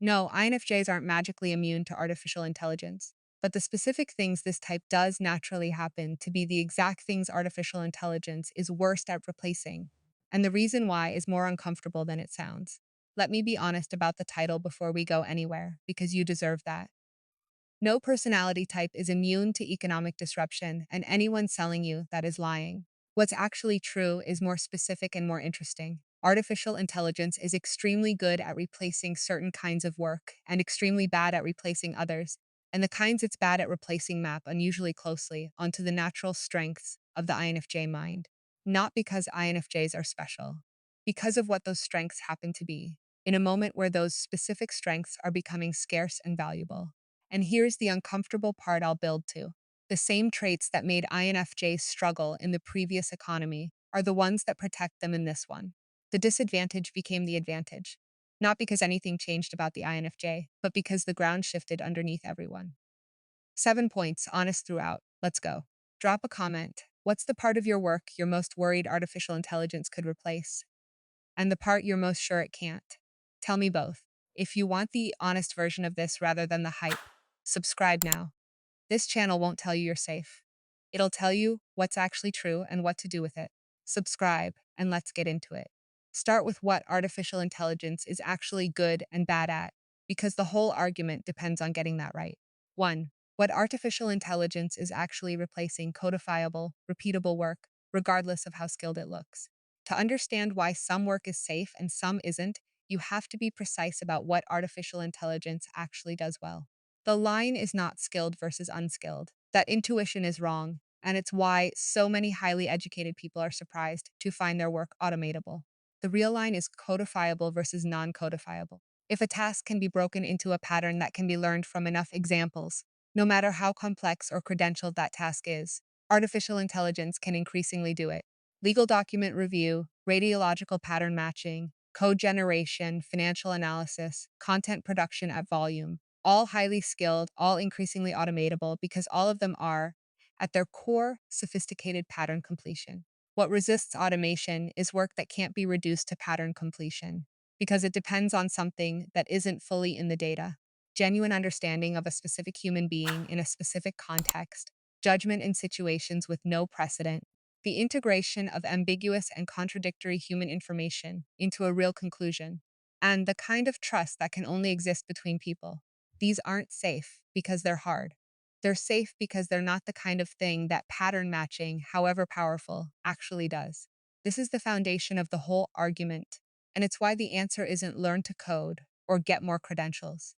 No, INFJs aren't magically immune to artificial intelligence, but the specific things this type does naturally happen to be the exact things artificial intelligence is worst at replacing. And the reason why is more uncomfortable than it sounds. Let me be honest about the title before we go anywhere, because you deserve that. No personality type is immune to economic disruption, and anyone selling you that is lying. What's actually true is more specific and more interesting. Artificial intelligence is extremely good at replacing certain kinds of work and extremely bad at replacing others, and the kinds it's bad at replacing map unusually closely onto the natural strengths of the INFJ mind. Not because INFJs are special, because of what those strengths happen to be, in a moment where those specific strengths are becoming scarce and valuable. And here's the uncomfortable part I'll build to. The same traits that made INFJs struggle in the previous economy are the ones that protect them in this one. The disadvantage became the advantage. Not because anything changed about the INFJ, but because the ground shifted underneath everyone. 7 points, honest throughout. Let's go. Drop a comment. What's the part of your work you're most worried artificial intelligence could replace? And the part you're most sure it can't? Tell me both. If you want the honest version of this rather than the hype, subscribe now. This channel won't tell you you're safe. It'll tell you what's actually true and what to do with it. Subscribe, and let's get into it. Start with what artificial intelligence is actually good and bad at, because the whole argument depends on getting that right. 1. What artificial intelligence is actually replacing codifiable, repeatable work, regardless of how skilled it looks. To understand why some work is safe and some isn't, you have to be precise about what artificial intelligence actually does well. The line is not skilled versus unskilled. That intuition is wrong, and it's why so many highly educated people are surprised to find their work automatable. The real line is codifiable versus non-codifiable. If a task can be broken into a pattern that can be learned from enough examples, no matter how complex or credentialed that task is, artificial intelligence can increasingly do it. Legal document review, radiological pattern matching, code generation, financial analysis, content production at volume, all highly skilled, all increasingly automatable because all of them are, at their core, sophisticated pattern completion. What resists automation is work that can't be reduced to pattern completion because it depends on something that isn't fully in the data. Genuine understanding of a specific human being in a specific context, judgment in situations with no precedent, the integration of ambiguous and contradictory human information into a real conclusion, and the kind of trust that can only exist between people. These aren't safe because they're hard. They're safe because they're not the kind of thing that pattern matching, however powerful, actually does. This is the foundation of the whole argument, and it's why the answer isn't learn to code or get more credentials.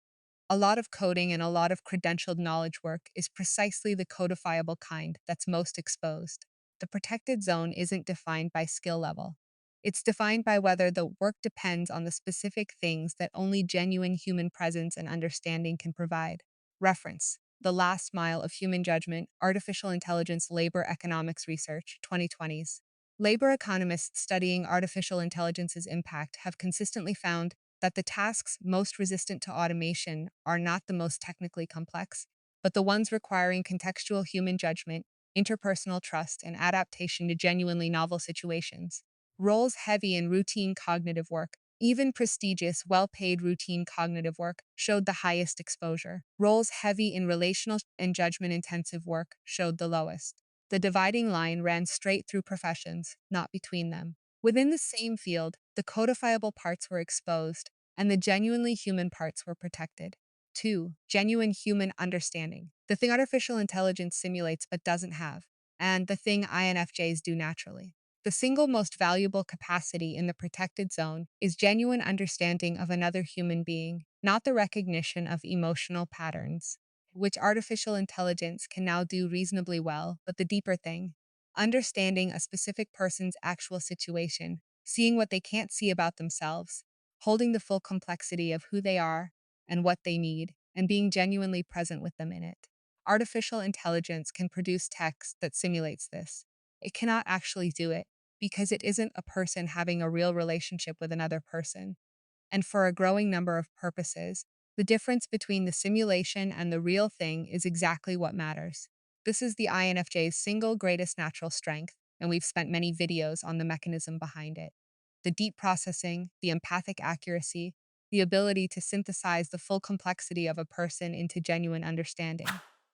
A lot of coding and a lot of credentialed knowledge work is precisely the codifiable kind that's most exposed. The protected zone isn't defined by skill level. It's defined by whether the work depends on the specific things that only genuine human presence and understanding can provide. Reference: The Last Mile of Human Judgment, Artificial Intelligence Labor Economics Research, 2020s. Labor economists studying artificial intelligence's impact have consistently found that the tasks most resistant to automation are not the most technically complex, but the ones requiring contextual human judgment, interpersonal trust, and adaptation to genuinely novel situations. Roles heavy in routine cognitive work, even prestigious, well-paid routine cognitive work, showed the highest exposure. Roles heavy in relational and judgment-intensive work showed the lowest. The dividing line ran straight through professions, not between them. Within the same field, the codifiable parts were exposed, and the genuinely human parts were protected. 2. Genuine human understanding. The thing artificial intelligence simulates but doesn't have, and the thing INFJs do naturally. The single most valuable capacity in the protected zone is genuine understanding of another human being, not the recognition of emotional patterns, which artificial intelligence can now do reasonably well, but the deeper thing, understanding a specific person's actual situation, seeing what they can't see about themselves, holding the full complexity of who they are and what they need, and being genuinely present with them in it. Artificial intelligence can produce text that simulates this. It cannot actually do it because it isn't a person having a real relationship with another person. And for a growing number of purposes, the difference between the simulation and the real thing is exactly what matters. This is the INFJ's single greatest natural strength, and we've spent many videos on the mechanism behind it. The deep processing, the empathic accuracy, the ability to synthesize the full complexity of a person into genuine understanding.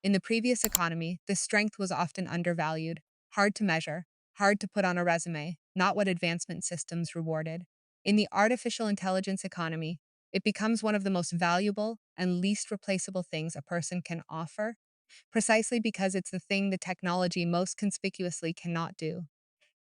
In the previous economy, this strength was often undervalued, hard to measure, hard to put on a resume, not what advancement systems rewarded. In the artificial intelligence economy, it becomes one of the most valuable and least replaceable things a person can offer, precisely because it's the thing the technology most conspicuously cannot do.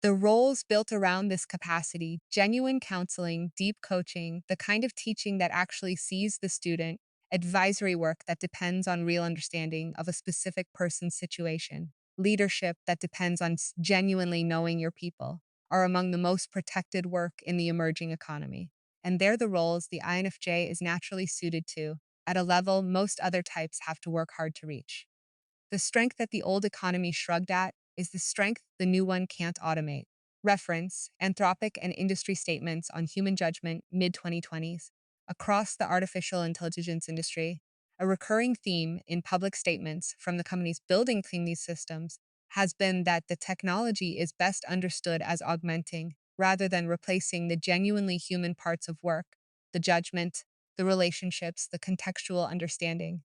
The roles built around this capacity, genuine counseling, deep coaching, the kind of teaching that actually sees the student, advisory work that depends on real understanding of a specific person's situation, leadership that depends on genuinely knowing your people, are among the most protected work in the emerging economy. And they're the roles the INFJ is naturally suited to, at a level most other types have to work hard to reach. The strength that the old economy shrugged at is the strength the new one can't automate. Reference Anthropic and industry statements on human judgment mid 2020s. Across the artificial intelligence industry, a recurring theme in public statements from the companies building these systems has been that the technology is best understood as augmenting rather than replacing the genuinely human parts of work, the judgment, the relationships, the contextual understanding,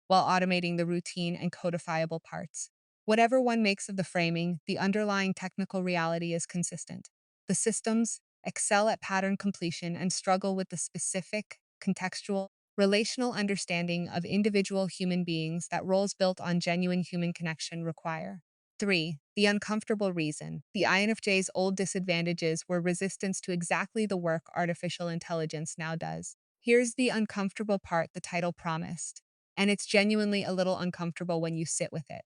while automating the routine and codifiable parts. Whatever one makes of the framing, the underlying technical reality is consistent. The systems excel at pattern completion and struggle with the specific, contextual, relational understanding of individual human beings that roles built on genuine human connection require. 3. The uncomfortable reason. The INFJ's old disadvantages were resistance to exactly the work artificial intelligence now does. Here's the uncomfortable part the title promised, and it's genuinely a little uncomfortable when you sit with it.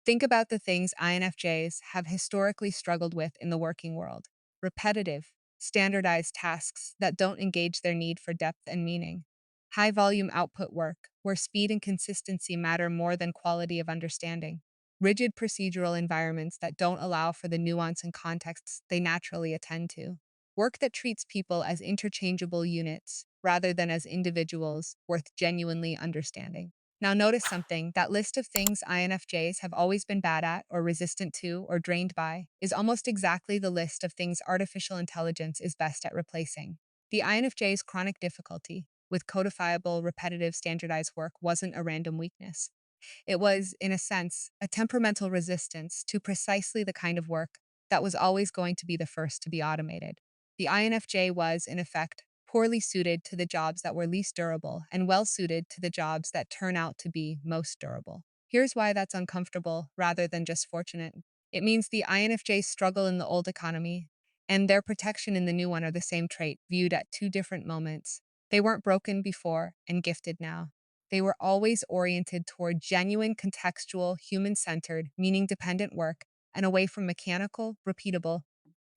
Think about the things INFJs have historically struggled with in the working world: repetitive, standardized tasks that don't engage their need for depth and meaning, high volume output work where speed and consistency matter more than quality of understanding, rigid procedural environments that don't allow for the nuance and contexts they naturally attend to, work that treats people as interchangeable units rather than as individuals worth genuinely understanding. Now, notice something: that list of things INFJs have always been bad at, or resistant to, or drained by, is almost exactly the list of things artificial intelligence is best at replacing. The INFJ's chronic difficulty with codifiable, repetitive, standardized work wasn't a random weakness. It was, in a sense, a temperamental resistance to precisely the kind of work that was always going to be the first to be automated. The INFJ was, in effect, poorly suited to the jobs that were least durable and well suited to the jobs that turn out to be most durable. Here's why that's uncomfortable rather than just fortunate. It means the INFJ's struggle in the old economy and their protection in the new one are the same trait, viewed at two different moments. They weren't broken before and gifted now. They were always oriented toward genuine, contextual, human centered, meaning dependent work and away from mechanical, repeatable,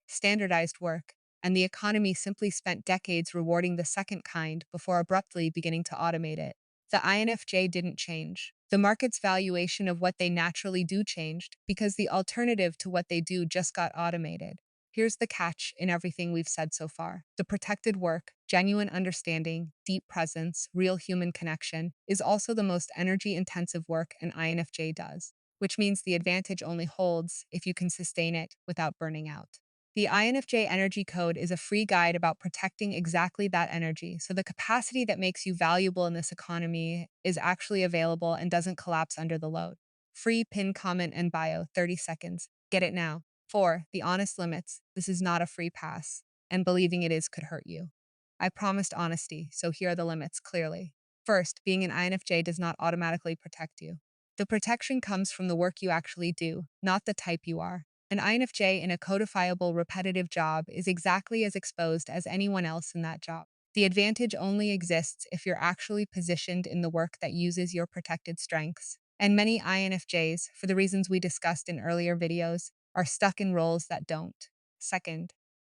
standardized work, and the economy simply spent decades rewarding the second kind before abruptly beginning to automate it. The INFJ didn't change. The market's valuation of what they naturally do changed because the alternative to what they do just got automated. Here's the catch in everything we've said so far: the protected work, genuine understanding, deep presence, real human connection, is also the most energy intensive work an INFJ does, which means the advantage only holds if you can sustain it without burning out. The INFJ Energy Code is a free guide about protecting exactly that energy, so the capacity that makes you valuable in this economy is actually available and doesn't collapse under the load. Free pin, comment, and bio, 30 seconds. Get it now. 4. The honest limits. This is not a free pass, and believing it is could hurt you. I promised honesty, so here are the limits clearly. First, being an INFJ does not automatically protect you. The protection comes from the work you actually do, not the type you are. An INFJ in a codifiable, repetitive job is exactly as exposed as anyone else in that job. The advantage only exists if you're actually positioned in the work that uses your protected strengths. And many INFJs, for the reasons we discussed in earlier videos, are stuck in roles that don't. Second,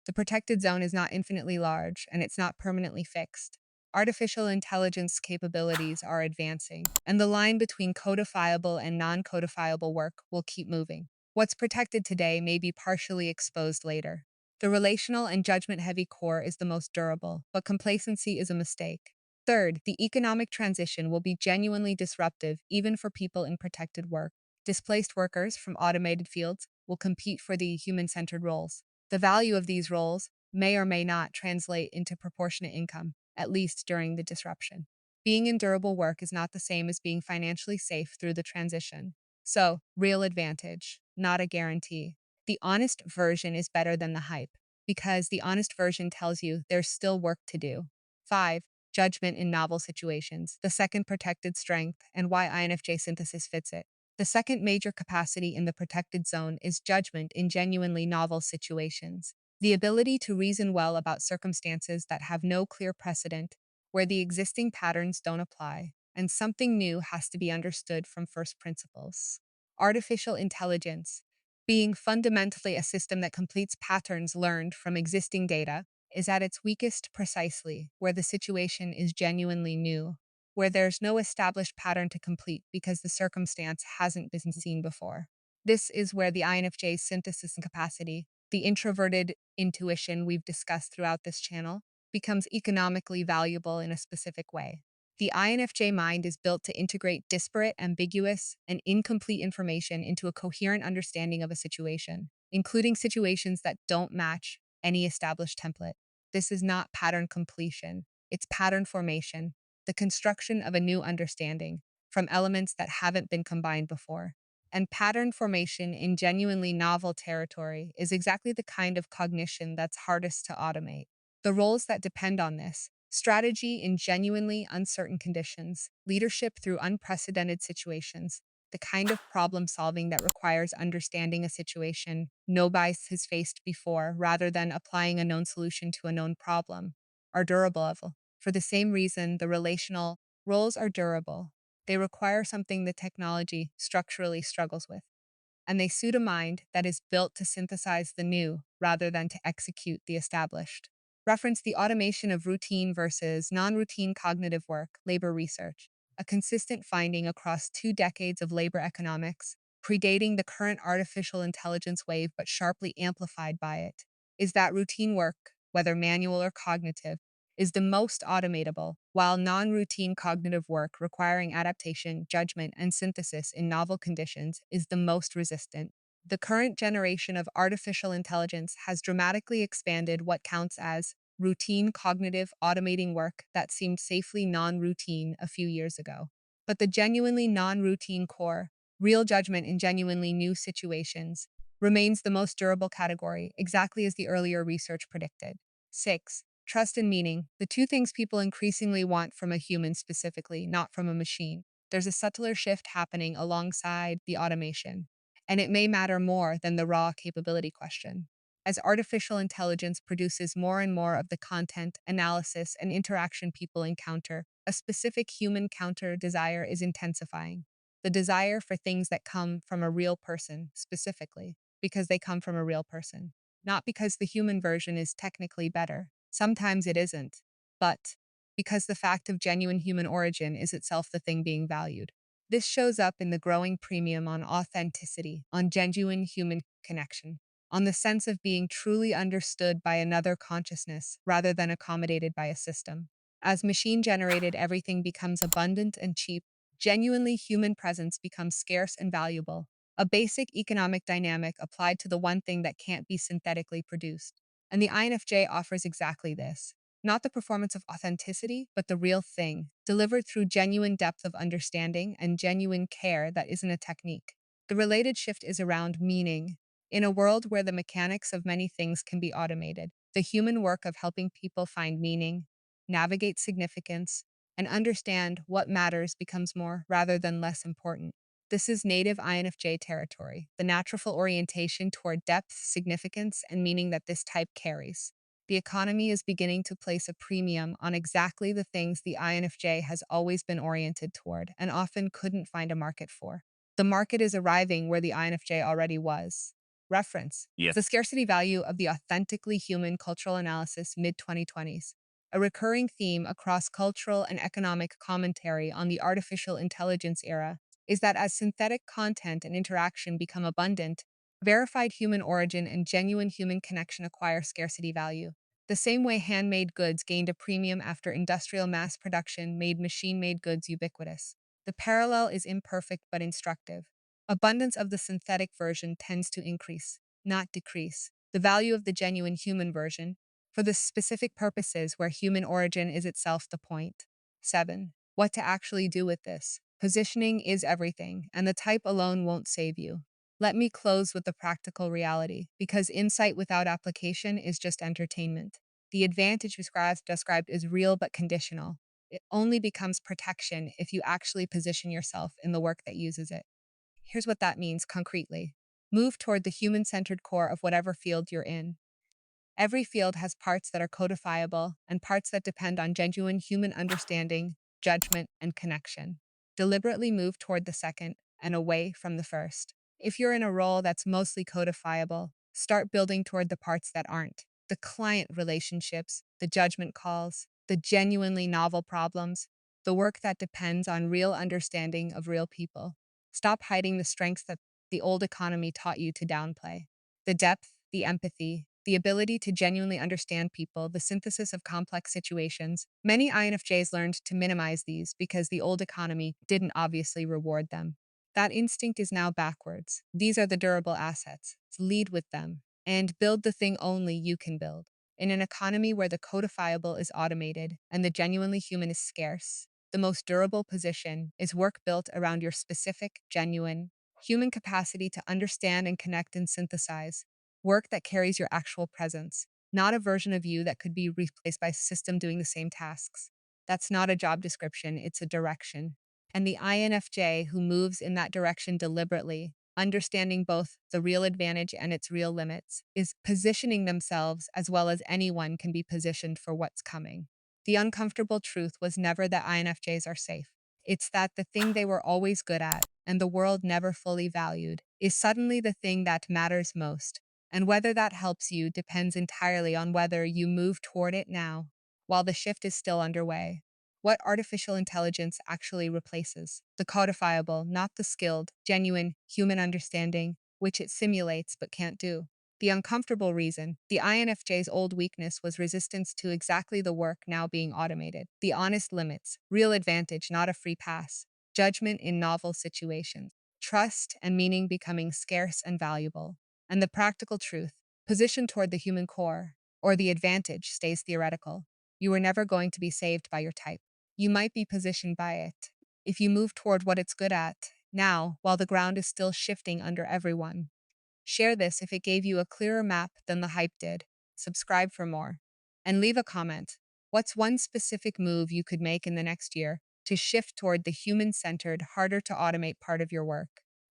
the protected zone is not infinitely large, and it's not permanently fixed. Artificial intelligence capabilities are advancing, and the line between codifiable and non-codifiable work will keep moving. What's protected today may be partially exposed later. The relational and judgment-heavy core is the most durable, but complacency is a mistake. Third, the economic transition will be genuinely disruptive even for people in protected work. Displaced workers from automated fields will compete for the human-centered roles. The value of these roles may or may not translate into proportionate income. at least during the disruption. Being in durable work is not the same as being financially safe through the transition. So, real advantage, not a guarantee. The honest version is better than the hype, because the honest version tells you there's still work to do. 5. Judgment in novel situations, the second protected strength, and why INFJ synthesis fits it. The second major capacity in the protected zone is judgment in genuinely novel situations. The ability to reason well about circumstances that have no clear precedent, where the existing patterns don't apply, and something new has to be understood from first principles. Artificial intelligence, being fundamentally a system that completes patterns learned from existing data, is at its weakest precisely where the situation is genuinely new, where there's no established pattern to complete because the circumstance hasn't been seen before. This is where the INFJ's synthesis capacity, the introverted intuition we've discussed throughout this channel, becomes economically valuable in a specific way. The INFJ mind is built to integrate disparate, ambiguous, and incomplete information into a coherent understanding of a situation, including situations that don't match any established template. This is not pattern completion, it's pattern formation, the construction of a new understanding from elements that haven't been combined before. And pattern formation in genuinely novel territory is exactly the kind of cognition that's hardest to automate. The roles that depend on this: strategy in genuinely uncertain conditions, leadership through unprecedented situations, the kind of problem solving that requires understanding a situation nobody has faced before rather than applying a known solution to a known problem, are durable. For the same reason, the relational roles are durable. They require something the technology structurally struggles with, and they suit a mind that is built to synthesize the new rather than to execute the established. Reference the automation of routine versus non-routine cognitive work, labor research, a consistent finding across 2 decades of labor economics, predating the current artificial intelligence wave but sharply amplified by it, is that routine work, whether manual or cognitive, is the most automatable, while non-routine cognitive work requiring adaptation, judgment, and synthesis in novel conditions is the most resistant. The current generation of artificial intelligence has dramatically expanded what counts as routine cognitive automating work that seemed safely non-routine a few years ago. But the genuinely non-routine core, real judgment in genuinely new situations, remains the most durable category, exactly as the earlier research predicted. 6. Trust and meaning, the two things people increasingly want from a human specifically, not from a machine. There's a subtler shift happening alongside the automation, and it may matter more than the raw capability question. As artificial intelligence produces more and more of the content, analysis, and interaction people encounter, a specific human counter desire is intensifying. The desire for things that come from a real person, specifically, because they come from a real person. Not because the human version is technically better. Sometimes it isn't. But because the fact of genuine human origin is itself the thing being valued. This shows up in the growing premium on authenticity, on genuine human connection, on the sense of being truly understood by another consciousness rather than accommodated by a system. As machine-generated everything becomes abundant and cheap, genuinely human presence becomes scarce and valuable, a basic economic dynamic applied to the one thing that can't be synthetically produced. And the INFJ offers exactly this. Not the performance of authenticity, but the real thing, delivered through genuine depth of understanding and genuine care that isn't a technique. The related shift is around meaning. In a world where the mechanics of many things can be automated, the human work of helping people find meaning, navigate significance, and understand what matters becomes more rather than less important. This is native INFJ territory, the natural orientation toward depth, significance, and meaning that this type carries. The economy is beginning to place a premium on exactly the things the INFJ has always been oriented toward and often couldn't find a market for. The market is arriving where the INFJ already was. Reference: Yeah. the scarcity value of the authentically human cultural analysis mid-2020s, a recurring theme across cultural and economic commentary on the artificial intelligence era, is that as synthetic content and interaction become abundant, verified human origin and genuine human connection acquire scarcity value. The same way handmade goods gained a premium after industrial mass production made machine-made goods ubiquitous. The parallel is imperfect but instructive. Abundance of the synthetic version tends to increase, not decrease. The value of the genuine human version, for the specific purposes where human origin is itself the point. 7. What to actually do with this. Positioning is everything, and the type alone won't save you. Let me close with the practical reality, because insight without application is just entertainment. The advantage described is real but conditional. It only becomes protection if you actually position yourself in the work that uses it. Here's what that means concretely. Move toward the human centered core of whatever field you're in. Every field has parts that are codifiable and parts that depend on genuine human understanding, judgment, and connection. Deliberately move toward the second and away from the first. If you're in a role that's mostly codifiable, start building toward the parts that aren't. The client relationships, the judgment calls, the genuinely novel problems, the work that depends on real understanding of real people. Stop hiding the strengths that the old economy taught you to downplay. The depth, the empathy, the ability to genuinely understand people, the synthesis of complex situations. Many INFJs learned to minimize these because the old economy didn't obviously reward them. That instinct is now backwards. These are the durable assets. Lead with them and build the thing only you can build. In an economy where the codifiable is automated and the genuinely human is scarce, the most durable position is work built around your specific, genuine, human capacity to understand and connect and synthesize. Work that carries your actual presence, not a version of you that could be replaced by a system doing the same tasks. That's not a job description, it's a direction. And the INFJ who moves in that direction deliberately, understanding both the real advantage and its real limits, is positioning themselves as well as anyone can be positioned for what's coming. The uncomfortable truth was never that INFJs are safe. It's that the thing they were always good at, and the world never fully valued, is suddenly the thing that matters most. And whether that helps you depends entirely on whether you move toward it now, while the shift is still underway. What artificial intelligence actually replaces? The codifiable, not the skilled, genuine human understanding, which it simulates but can't do. The uncomfortable reason, the INFJ's old weakness was resistance to exactly the work now being automated. The honest limits, real advantage, not a free pass. Judgment in novel situations. Trust and meaning becoming scarce and valuable. And the practical truth, position toward the human core, or the advantage stays theoretical. You are never going to be saved by your type. You might be positioned by it. If you move toward what it's good at, now, while the ground is still shifting under everyone. Share this if it gave you a clearer map than the hype did. Subscribe for more. And leave a comment. What's one specific move you could make in the next year to shift toward the human-centered, harder to automate part of your work?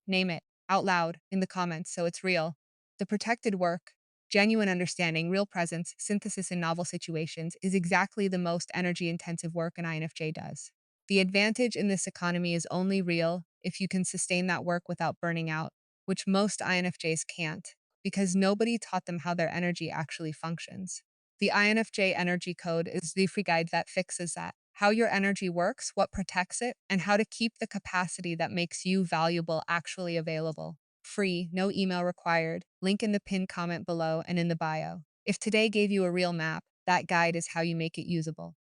Name it out loud in the comments so it's real. The protected work, genuine understanding, real presence, synthesis in novel situations is exactly the most energy-intensive work an INFJ does. The advantage in this economy is only real if you can sustain that work without burning out, which most INFJs can't, because nobody taught them how their energy actually functions. The INFJ energy code is the free guide that fixes that. How your energy works, what protects it, and how to keep the capacity that makes you valuable actually available. Free, no email required. Link in the pinned comment below and in the bio. If today gave you a real map, that guide is how you make it usable.